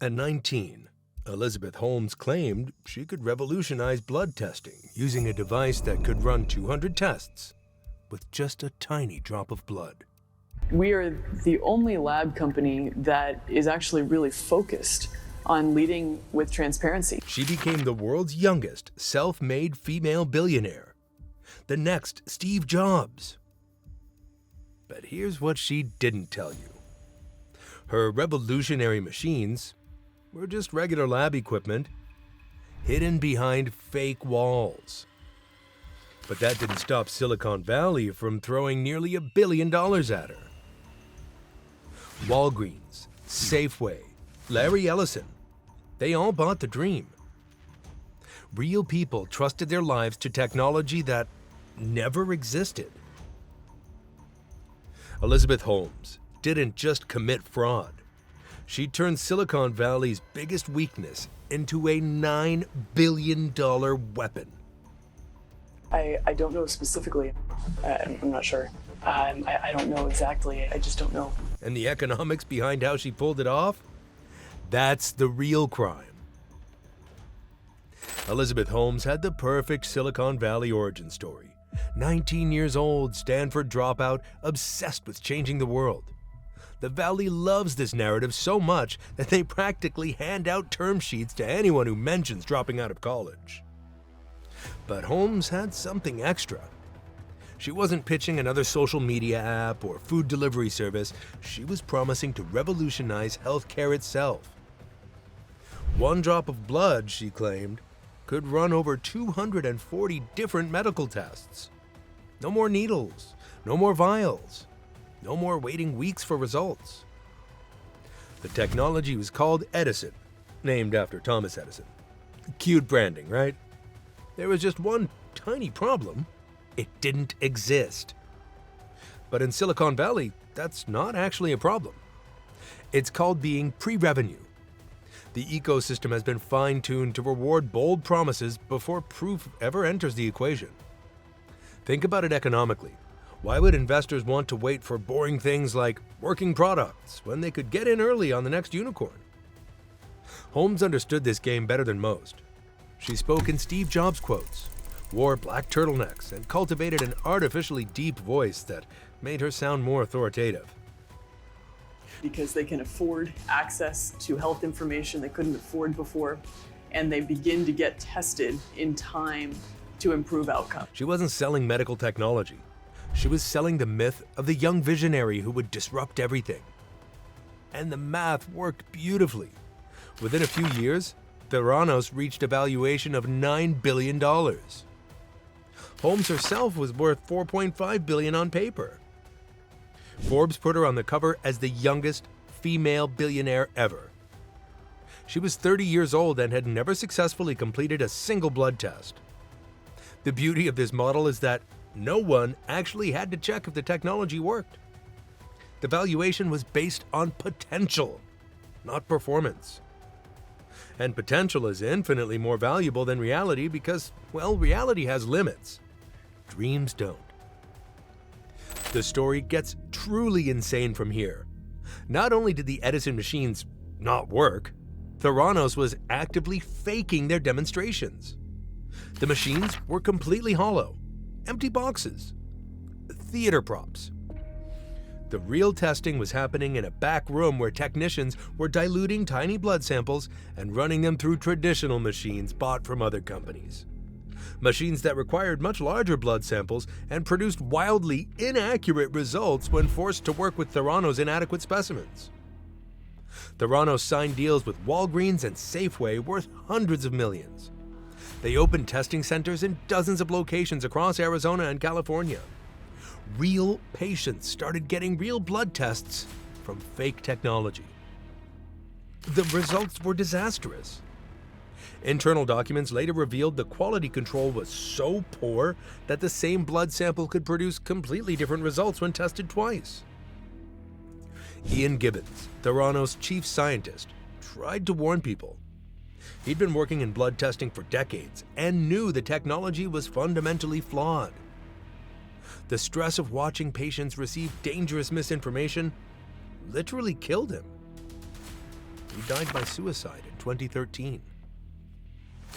At 19, Elizabeth Holmes claimed she could revolutionize blood testing using a device that could run 200 tests with just a tiny drop of blood. We are the only lab company that is actually really focused on leading with transparency. She became the world's youngest self-made female billionaire, the next Steve Jobs. But here's what she didn't tell you. Her revolutionary machines were just regular lab equipment, hidden behind fake walls. But that didn't stop Silicon Valley from throwing nearly $1 billion at her. Walgreens, Safeway, Larry Ellison, they all bought the dream. Real people trusted their lives to technology that never existed. Elizabeth Holmes didn't just commit fraud. She turned Silicon Valley's biggest weakness into a $9 billion weapon. I don't know specifically. I'm not sure. I don't know exactly. I just don't know. And the economics behind how she pulled it off? That's the real crime. Elizabeth Holmes had the perfect Silicon Valley origin story. 19 years old, Stanford dropout, obsessed with changing the world. The Valley loves this narrative so much that they practically hand out term sheets to anyone who mentions dropping out of college. But Holmes had something extra. She wasn't pitching another social media app or food delivery service. She was promising to revolutionize healthcare itself. One drop of blood, she claimed, could run over 240 different medical tests. No more needles, no more vials, no more waiting weeks for results. The technology was called Edison, named after Thomas Edison. Cute branding, right? There was just one tiny problem. It didn't exist. But in Silicon Valley, that's not actually a problem. It's called being pre-revenue. The ecosystem has been fine-tuned to reward bold promises before proof ever enters the equation. Think about it economically. Why would investors want to wait for boring things like working products when they could get in early on the next unicorn? Holmes understood this game better than most. She spoke in Steve Jobs quotes, wore black turtlenecks, and cultivated an artificially deep voice that made her sound more authoritative. Because they can afford access to health information they couldn't afford before, and they begin to get tested in time to improve outcomes. She wasn't selling medical technology. She was selling the myth of the young visionary who would disrupt everything. And the math worked beautifully. Within a few years, Theranos reached a valuation of $9 billion. Holmes herself was worth $4.5 billion on paper. Forbes put her on the cover as the youngest female billionaire ever. She was 30 years old and had never successfully completed a single blood test. The beauty of this model is that no one actually had to check if the technology worked. The valuation was based on potential, not performance. And potential is infinitely more valuable than reality because, well, reality has limits. Dreams don't. The story gets truly insane from here. Not only did the Edison machines not work, Theranos was actively faking their demonstrations. The machines were completely hollow, empty boxes, theater props. The real testing was happening in a back room where technicians were diluting tiny blood samples and running them through traditional machines bought from other companies. Machines that required much larger blood samples and produced wildly inaccurate results when forced to work with Theranos' inadequate specimens. Theranos signed deals with Walgreens and Safeway worth hundreds of millions. They opened testing centers in dozens of locations across Arizona and California. Real patients started getting real blood tests from fake technology. The results were disastrous. Internal documents later revealed the quality control was so poor that the same blood sample could produce completely different results when tested twice. Ian Gibbons, Theranos' chief scientist, tried to warn people. He'd been working in blood testing for decades and knew the technology was fundamentally flawed. The stress of watching patients receive dangerous misinformation literally killed him. He died by suicide in 2013.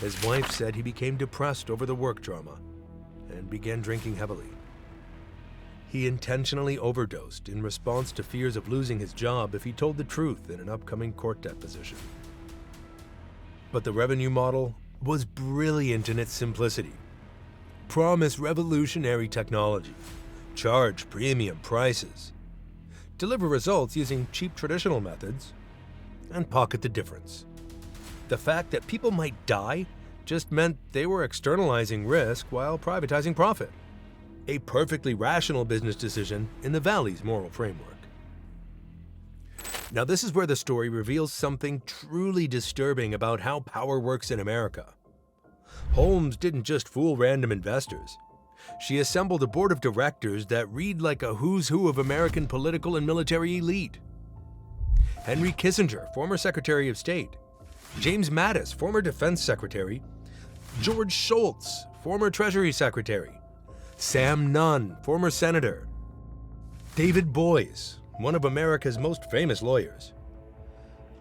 His wife said he became depressed over the work drama and began drinking heavily. He intentionally overdosed in response to fears of losing his job if he told the truth in an upcoming court deposition. But the revenue model was brilliant in its simplicity. Promise revolutionary technology, charge premium prices, deliver results using cheap traditional methods, and pocket the difference. The fact that people might die just meant they were externalizing risk while privatizing profit. A perfectly rational business decision in the Valley's moral framework. Now, this is where the story reveals something truly disturbing about how power works in America. Holmes didn't just fool random investors. She assembled a board of directors that read like a who's who of American political and military elite. Henry Kissinger, former Secretary of State. James Mattis, former Defense Secretary. George Shultz, former Treasury Secretary. Sam Nunn, former Senator. David Boies, one of America's most famous lawyers.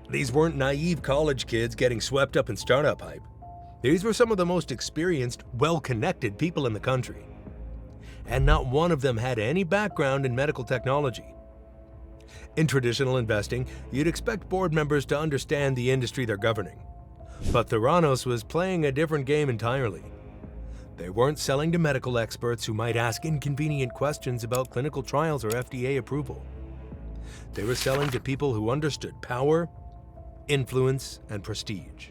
These weren't naive college kids getting swept up in startup hype. These were some of the most experienced, well-connected people in the country. And not one of them had any background in medical technology. In traditional investing, you'd expect board members to understand the industry they're governing. But Theranos was playing a different game entirely. They weren't selling to medical experts who might ask inconvenient questions about clinical trials or FDA approval. They were selling to people who understood power, influence, and prestige.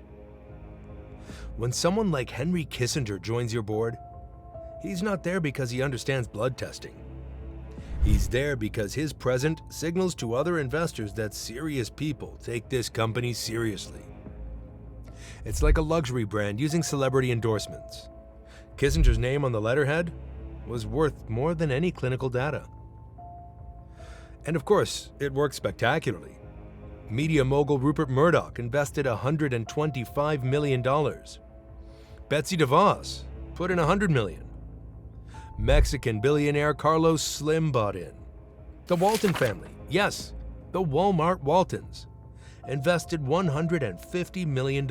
When someone like Henry Kissinger joins your board, he's not there because he understands blood testing. He's there because his presence signals to other investors that serious people take this company seriously. It's like a luxury brand using celebrity endorsements. Kissinger's name on the letterhead was worth more than any clinical data. And of course, it worked spectacularly. Media mogul Rupert Murdoch invested $125 million. Betsy DeVos put in $100 million. Mexican billionaire Carlos Slim bought in. The Walton family, yes, the Walmart Waltons, invested $150 million.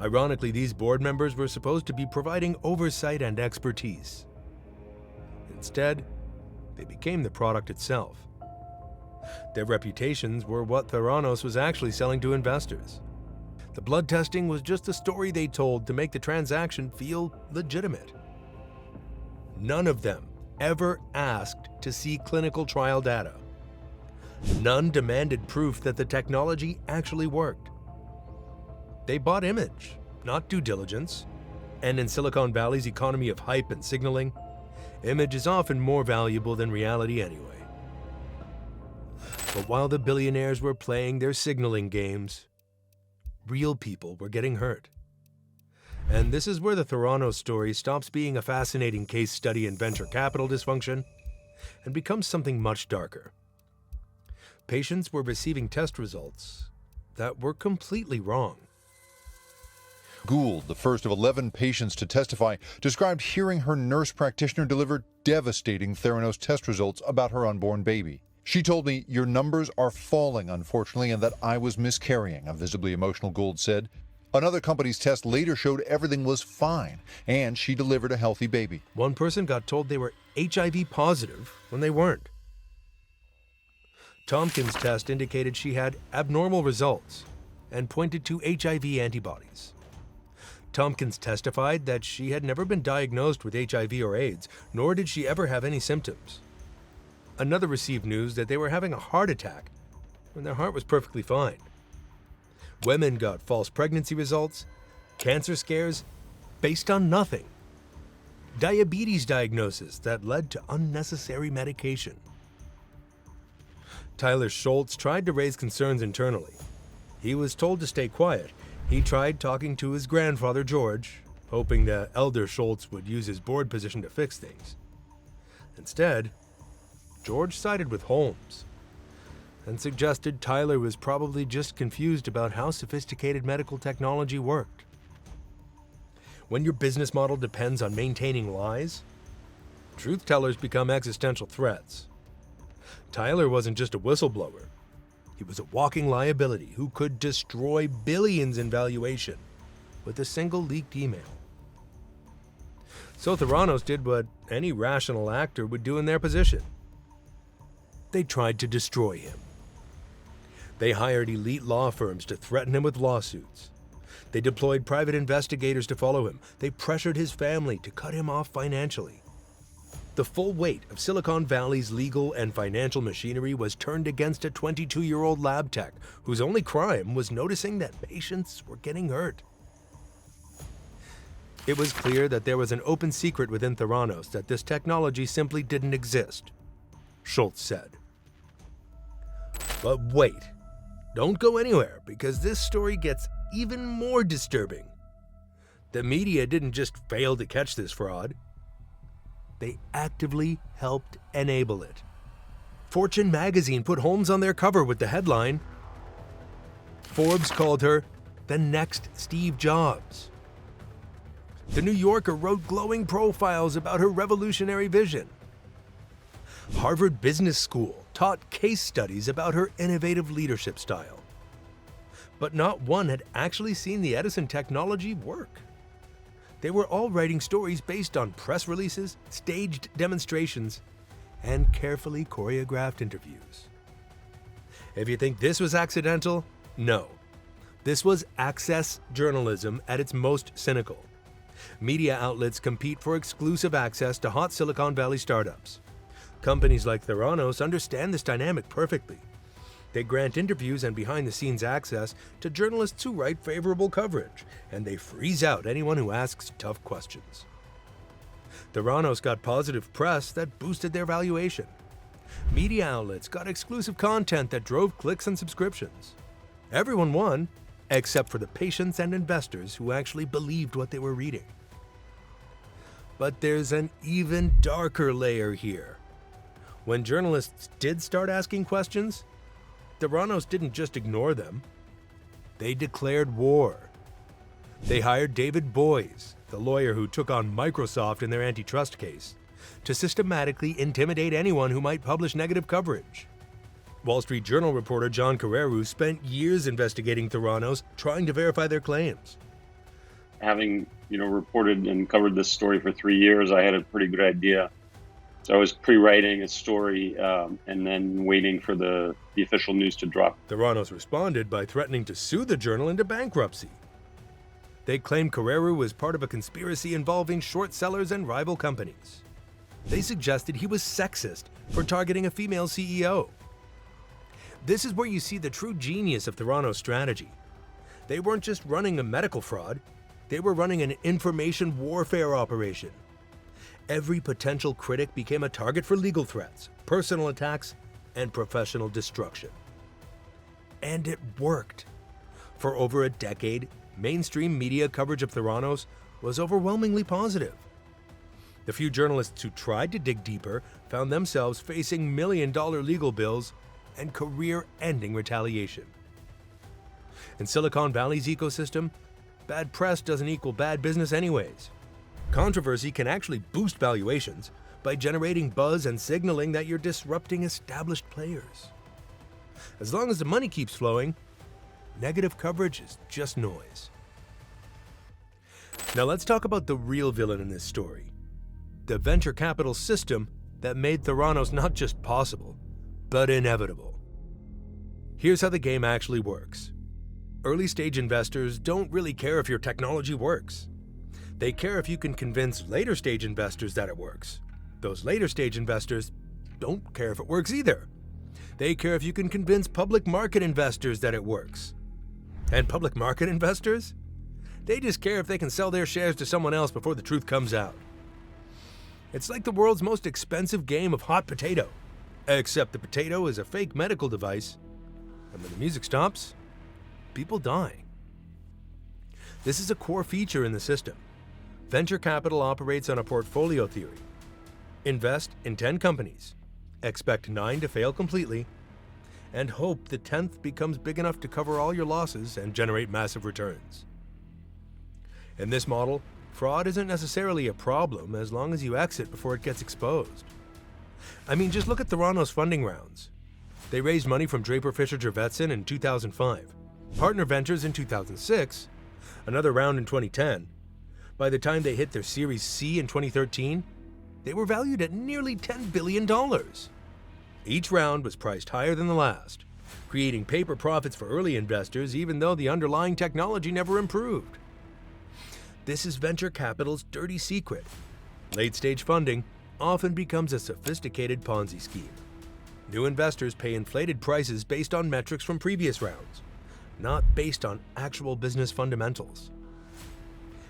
Ironically, these board members were supposed to be providing oversight and expertise. Instead, they became the product itself. Their reputations were what Theranos was actually selling to investors. The blood testing was just a story they told to make the transaction feel legitimate. None of them ever asked to see clinical trial data. None demanded proof that the technology actually worked. They bought image, not due diligence. And in Silicon Valley's economy of hype and signaling, image is often more valuable than reality anyway. But while the billionaires were playing their signaling games, real people were getting hurt. And this is where the Theranos story stops being a fascinating case study in venture capital dysfunction and becomes something much darker. Patients were receiving test results that were completely wrong. Gould, the first of 11 patients to testify, described hearing her nurse practitioner deliver devastating Theranos test results about her unborn baby. She told me, "Your numbers are falling, unfortunately, and that I was miscarrying," a visibly emotional Gould said. Another company's test later showed everything was fine, and she delivered a healthy baby. One person got told they were HIV positive when they weren't. Tompkins' test indicated she had abnormal results and pointed to HIV antibodies. Tompkins testified that she had never been diagnosed with HIV or AIDS, nor did she ever have any symptoms. Another received news that they were having a heart attack when their heart was perfectly fine. Women got false pregnancy results, cancer scares, based on nothing. Diabetes diagnosis that led to unnecessary medication. Tyler Schultz tried to raise concerns internally. He was told to stay quiet. He tried talking to his grandfather, George, hoping that elder Schultz would use his board position to fix things. Instead, George sided with Holmes and suggested Tyler was probably just confused about how sophisticated medical technology worked. When your business model depends on maintaining lies, truth tellers become existential threats. Tyler wasn't just a whistleblower. He was a walking liability who could destroy billions in valuation with a single leaked email. So Theranos did what any rational actor would do in their position. They tried to destroy him. They hired elite law firms to threaten him with lawsuits. They deployed private investigators to follow him. They pressured his family to cut him off financially. The full weight of Silicon Valley's legal and financial machinery was turned against a 22-year-old lab tech whose only crime was noticing that patients were getting hurt. It was clear that there was an open secret within Theranos that this technology simply didn't exist, Schultz said. But wait, don't go anywhere, because this story gets even more disturbing. The media didn't just fail to catch this fraud. They actively helped enable it. Fortune magazine put Holmes on their cover with the headline, "Forbes called her the next Steve Jobs." The New Yorker wrote glowing profiles about her revolutionary vision. Harvard Business School taught case studies about her innovative leadership style. But not one had actually seen the Edison technology work. They were all writing stories based on press releases, staged demonstrations, and carefully choreographed interviews. If you think this was accidental, no. This was access journalism at its most cynical. Media outlets compete for exclusive access to hot Silicon Valley startups. Companies like Theranos understand this dynamic perfectly. They grant interviews and behind-the-scenes access to journalists who write favorable coverage, and they freeze out anyone who asks tough questions. Theranos got positive press that boosted their valuation. Media outlets got exclusive content that drove clicks and subscriptions. Everyone won, except for the patients and investors who actually believed what they were reading. But there's an even darker layer here. When journalists did start asking questions, Theranos didn't just ignore them. They declared war. They hired David Boies, the lawyer who took on Microsoft in their antitrust case, to systematically intimidate anyone who might publish negative coverage. Wall Street Journal reporter John Carreyrou spent years investigating Theranos, trying to verify their claims. Having, reported and covered this story for 3 years, I had a pretty good idea. So I was pre-writing a story and then waiting for the official news to drop. Theranos responded by threatening to sue the journal into bankruptcy. They claimed Carreyrou was part of a conspiracy involving short sellers and rival companies. They suggested he was sexist for targeting a female CEO. This is where you see the true genius of Theranos' strategy. They weren't just running a medical fraud, they were running an information warfare operation. Every potential critic became a target for legal threats, personal attacks, and professional destruction. And it worked. For over a decade, mainstream media coverage of Theranos was overwhelmingly positive. The few journalists who tried to dig deeper found themselves facing million-dollar legal bills and career-ending retaliation. In Silicon Valley's ecosystem, bad press doesn't equal bad business anyways. Controversy can actually boost valuations by generating buzz and signaling that you're disrupting established players. As long as the money keeps flowing, negative coverage is just noise. Now let's talk about the real villain in this story, the venture capital system that made Theranos not just possible, but inevitable. Here's how the game actually works. Early-stage investors don't really care if your technology works. They care if you can convince later-stage investors that it works. Those later-stage investors don't care if it works either. They care if you can convince public market investors that it works. And public market investors? They just care if they can sell their shares to someone else before the truth comes out. It's like the world's most expensive game of hot potato, except the potato is a fake medical device, and when the music stops, people die. This is a core feature in the system. Venture capital operates on a portfolio theory. Invest in 10 companies, expect 9 to fail completely, and hope the 10th becomes big enough to cover all your losses and generate massive returns. In this model, fraud isn't necessarily a problem as long as you exit before it gets exposed. I mean, just look at Theranos' funding rounds. They raised money from Draper Fisher Jurvetson in 2005, Partner Ventures in 2006, another round in 2010. By the time they hit their Series C in 2013, they were valued at nearly $10 billion. Each round was priced higher than the last, creating paper profits for early investors even though the underlying technology never improved. This is venture capital's dirty secret. Late-stage funding often becomes a sophisticated Ponzi scheme. New investors pay inflated prices based on metrics from previous rounds, not based on actual business fundamentals.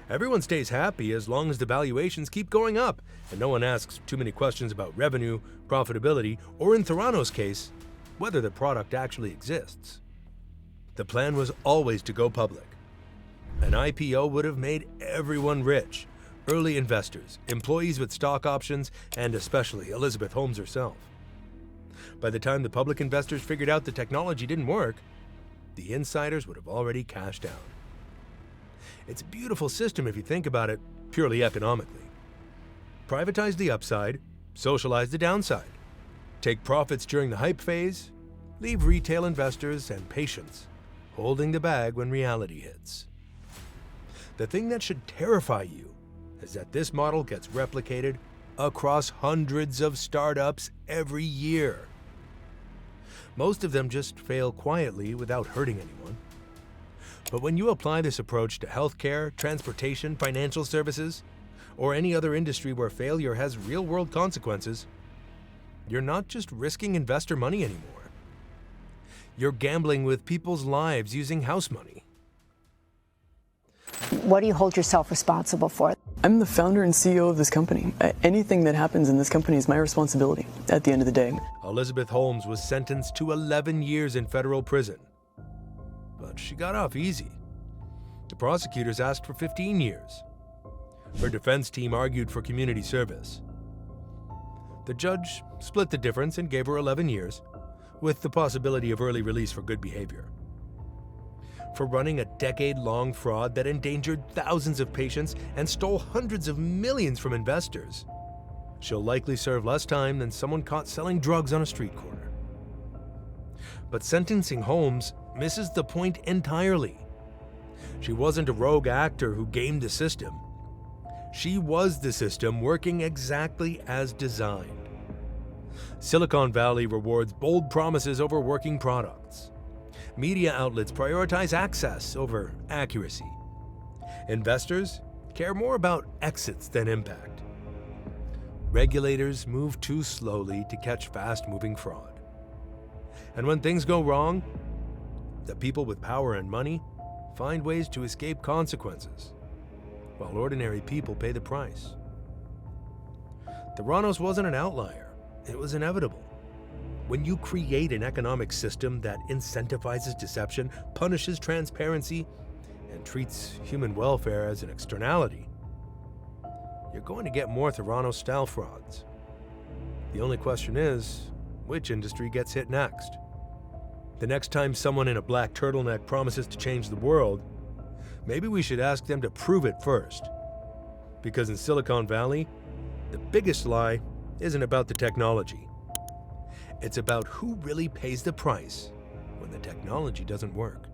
Everyone stays happy as long as the valuations keep going up and no one asks too many questions about revenue, profitability, or in Theranos' case, whether the product actually exists. The plan was always to go public. An IPO would have made everyone rich, early investors, employees with stock options, and especially Elizabeth Holmes herself. By the time the public investors figured out the technology didn't work, the insiders would have already cashed out. It's a beautiful system if you think about it purely economically. Privatize the upside, socialize the downside. Take profits during the hype phase, leave retail investors and patients holding the bag when reality hits. The thing that should terrify you is that this model gets replicated across hundreds of startups every year. Most of them just fail quietly without hurting anyone. But when you apply this approach to healthcare, transportation, financial services, or any other industry where failure has real-world consequences, you're not just risking investor money anymore. You're gambling with people's lives using house money. What do you hold yourself responsible for? I'm the founder and CEO of this company. Anything that happens in this company is my responsibility at the end of the day. Elizabeth Holmes was sentenced to 11 years in federal prison. But she got off easy. The prosecutors asked for 15 years. Her defense team argued for community service. The judge split the difference and gave her 11 years, with the possibility of early release for good behavior. For running a decade-long fraud that endangered thousands of patients and stole hundreds of millions from investors, she'll likely serve less time than someone caught selling drugs on a street corner. But sentencing Holmes misses the point entirely. She wasn't a rogue actor who gamed the system. She was the system working exactly as designed. Silicon Valley rewards bold promises over working products. Media outlets prioritize access over accuracy. Investors care more about exits than impact. Regulators move too slowly to catch fast-moving fraud. And when things go wrong, the people with power and money find ways to escape consequences, while ordinary people pay the price. Theranos wasn't an outlier. It was inevitable. When you create an economic system that incentivizes deception, punishes transparency, and treats human welfare as an externality, you're going to get more Theranos-style frauds. The only question is, which industry gets hit next? The next time someone in a black turtleneck promises to change the world, maybe we should ask them to prove it first. Because in Silicon Valley, the biggest lie isn't about the technology. It's about who really pays the price when the technology doesn't work.